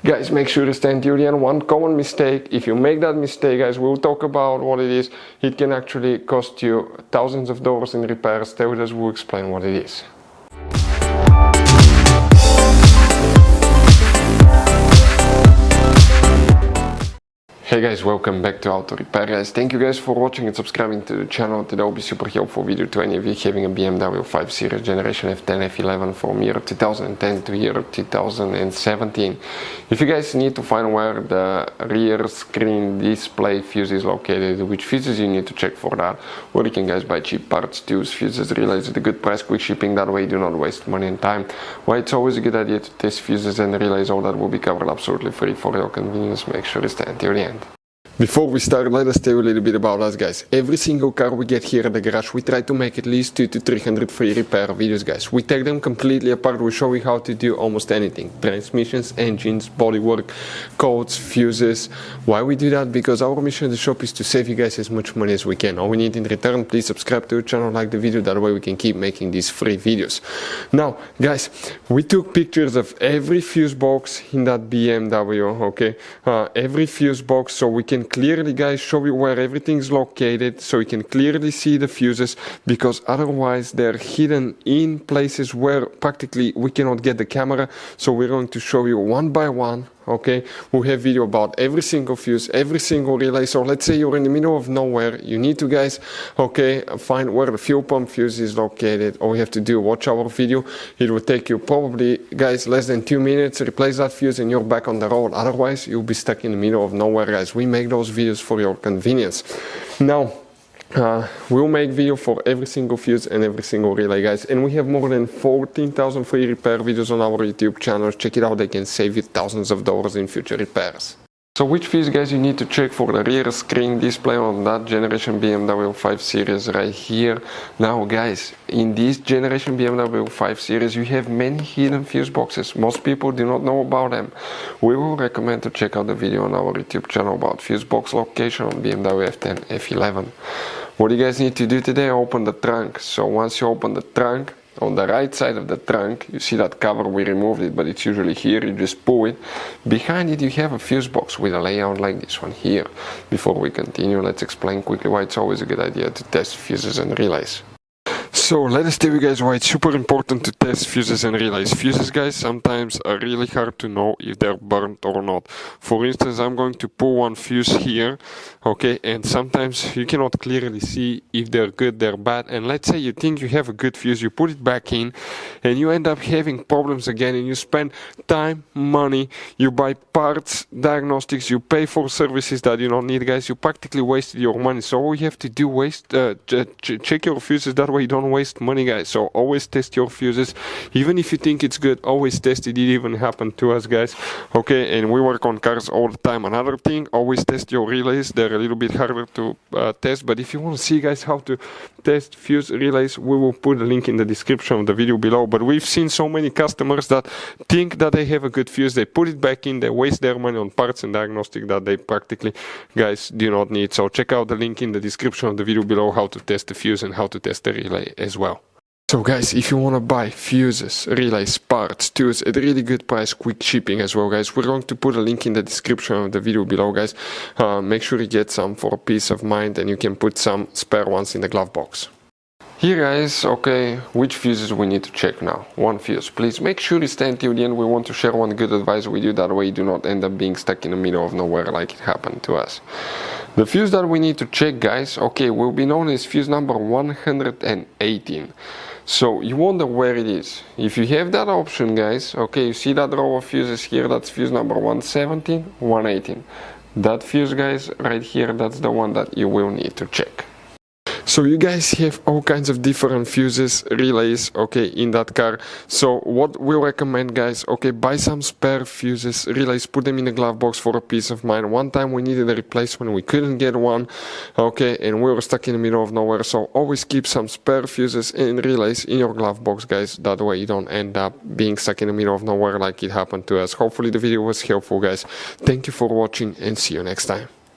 Guys, make sure to stay until the end. One common mistake, if you make that mistake, guys, we'll talk about what it is. It can actually cost you thousands of dollars in repairs. Stay with us, we'll explain what it is. Hey guys, welcome back to Auto Repair guys. Thank you guys for watching and subscribing to the channel. Today will be super helpful video to any of you having a BMW 5 Series Generation F10 F11 from year 2010 to year 2017. If you guys need to find where the rear screen display fuse is located, which fuses you need to check for that, or you can guys buy cheap parts, tools, fuses, relays at a good price, quick shipping, that way you do not waste money and time. Why it's always a good idea to test fuses and relays, all that will be covered absolutely free for your convenience. Make sure to stay until the end. Before we start, let us tell you a little bit about us guys. Every single car we get here at the garage, we try to make at least 200 to 300 free repair videos guys. We take them completely apart, we show you how to do almost anything. Transmissions, engines, bodywork, codes, fuses. Why we do that? Because our mission at the shop is to save you guys as much money as we can. All we need in return, please subscribe to the channel, like the video, that way we can keep making these free videos. Now guys, we took pictures of every fuse box in that BMW, okay? Every fuse box, so we can clearly guys show you where everything is located, so you can clearly see the fuses, because otherwise they're hidden in places where practically we cannot get the camera. So we're going to show you one by one, okay? We have video about every single fuse, every single relay. So let's say you're in the middle of nowhere, you need to guys, okay, find where the fuel pump fuse is located. All you have to do, watch our video. It will take you probably guys less than 2 minutes, replace that fuse and you're back on the road. Otherwise you'll be stuck in the middle of nowhere guys. We make those videos for your convenience. Now we'll make video for every single fuse and every single relay guys, and we have more than 14,000 free repair videos on our YouTube channel. Check it out, they can save you thousands of dollars in future repairs. So which fuse guys you need to check for the rear screen display on that generation BMW 5 Series right here. Now guys, in this generation BMW 5 Series you have many hidden fuse boxes. Most people do not know about them. We will recommend to check out the video on our YouTube channel about fuse box location on BMW F10 F11. What you guys need to do today, open the trunk. So once you open the trunk, on the right side of the trunk, you see that cover, we removed it, but it's usually here, you just pull it. Behind it you have a fuse box with a layout like this one here. Before we continue, let's explain quickly why it's always a good idea to test fuses and relays. So let us tell you guys why it's super important to test fuses and relays. Fuses guys sometimes are really hard to know if they're burnt or not. For instance, I'm going to pull one fuse here, okay, and sometimes you cannot clearly see if they're good, they're bad. And let's say you think you have a good fuse, you put it back in and you end up having problems again, and you spend time, money, you buy parts, diagnostics, you pay for services that you don't need guys. You practically wasted your money. So all you have to do, check your fuses, that way you don't waste money guys. So always test your fuses, even if you think it's good, always test it. It even happened to us guys, okay? And we work on cars all the time. Another thing, always test your relays. They're a little bit harder to test, but if you want to see guys how to test fuse relays, we will put a link in the description of the video below. But we've seen so many customers that think that they have a good fuse, they put it back in, they waste their money on parts and diagnostic that they practically guys do not need. So check out the link in the description of the video below how to test the fuse and how to test the relay as well. So guys, if you want to buy fuses, relays, parts, tools at a really good price, quick shipping as well guys, we're going to put a link in the description of the video below guys. Make sure you get some for peace of mind, and you can put some spare ones in the glove box. Here guys, okay, which fuses we need to check now? One fuse. Please make sure you stay until the end. We want to share one good advice with you, that way you do not end up being stuck in the middle of nowhere like it happened to us. The fuse that we need to check guys, okay, will be known as fuse number 118. So you wonder where it is. If you have that option guys, okay, you see that row of fuses here, that's fuse number 117, 118. That fuse guys right here, that's the one that you will need to check. So you guys have all kinds of different fuses, relays, okay, in that car. So what we recommend guys, okay, buy some spare fuses, relays, put them in the glove box for a peace of mind. One time we needed a replacement, we couldn't get one, okay, and we were stuck in the middle of nowhere. So always keep some spare fuses and relays in your glove box guys, that way you don't end up being stuck in the middle of nowhere like it happened to us. Hopefully the video was helpful guys. Thank you for watching and see you next time.